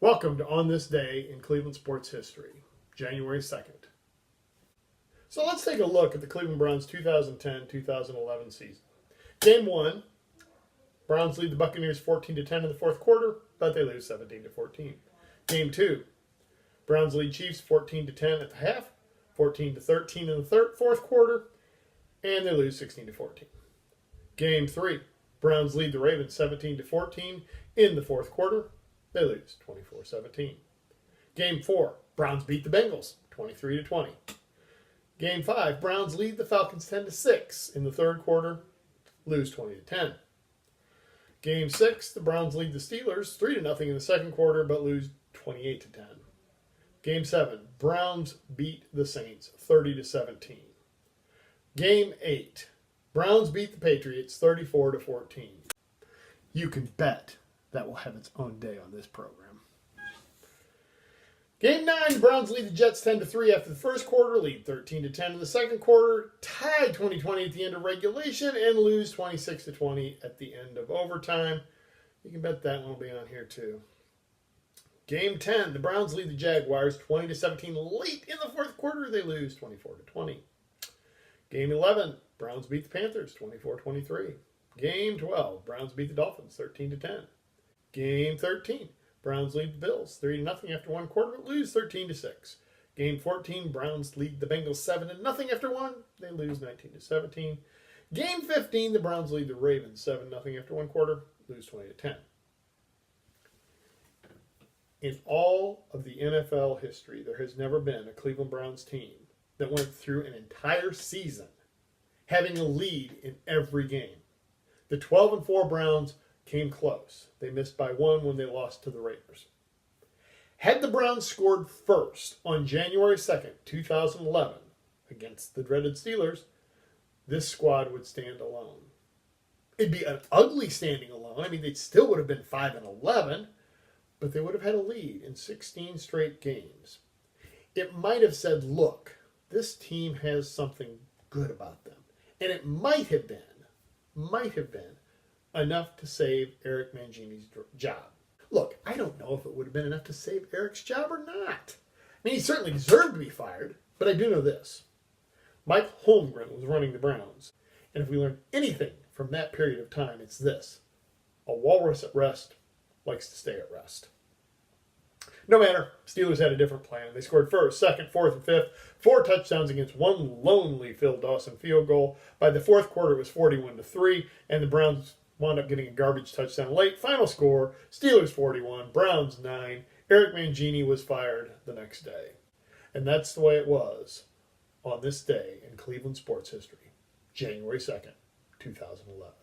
Welcome to On This Day in Cleveland Sports History, January 2nd. So let's take a look at the Cleveland Browns 2010-2011 season. Game 1, Browns lead the Buccaneers 14-10 in the fourth quarter, but they lose 17-14. Game 2, Browns lead Chiefs 14-10 at the half, 14-13 in the fourth quarter, and they lose 16-14. Game 3, Browns lead the Ravens 17-14 in the fourth quarter. They lose 24-17. Game 4, Browns beat the Bengals 23-20. Game 5, Browns lead the Falcons 10-6 in the third quarter, lose 20-10. Game 6, the Browns lead the Steelers 3-0 in the second quarter, but lose 28-10. Game 7, Browns beat the Saints 30-17. Game 8, Browns beat the Patriots 34-14. You can bet that will have its own day on this program. Game 9, the Browns lead the Jets 10-3 after the first quarter, lead 13-10 in the second quarter, tied 20-20 at the end of regulation, and lose 26-20 at the end of overtime. You can bet that one will be on here too. Game 10, the Browns lead the Jaguars 20-17 late in the fourth quarter. They lose 24-20. Game 11, Browns beat the Panthers 24-23. Game 12, Browns beat the Dolphins 13-10. Game 13, Browns lead the Bills 3-0 after one quarter, but lose 13-6. Game 14, Browns lead the Bengals 7-0 after one. They lose 19-17. Game 15, the Browns lead the Ravens 7-0 after one quarter, lose 20-10. In all of the NFL history, there has never been a Cleveland Browns team that went through an entire season having a lead in every game. The 12-4 Browns came close. They missed by one when they lost to the Raiders. Had the Browns scored first on January 2nd, 2011, against the dreaded Steelers, this squad would stand alone. It'd be an ugly standing alone. I mean, they still would have been 5-11, but they would have had a lead in 16 straight games. It might have said, look, this team has something good about them. And it might have been enough to save Eric Mangini's job. Look, I don't know if it would have been enough to save Eric's job or not. I mean, he certainly deserved to be fired, but I do know this. Mike Holmgren was running the Browns, and if we learned anything from that period of time, it's this. A walrus at rest likes to stay at rest. No matter, Steelers had a different plan. They scored first, second, fourth, and fifth, 4 touchdowns against one lonely Phil Dawson field goal. By the fourth quarter, it was 41-3, and the Browns wound up getting a garbage touchdown late. Final score, Steelers 41, Browns 9. Eric Mangini was fired the next day. And that's the way it was on this day in Cleveland sports history, January 2nd, 2011.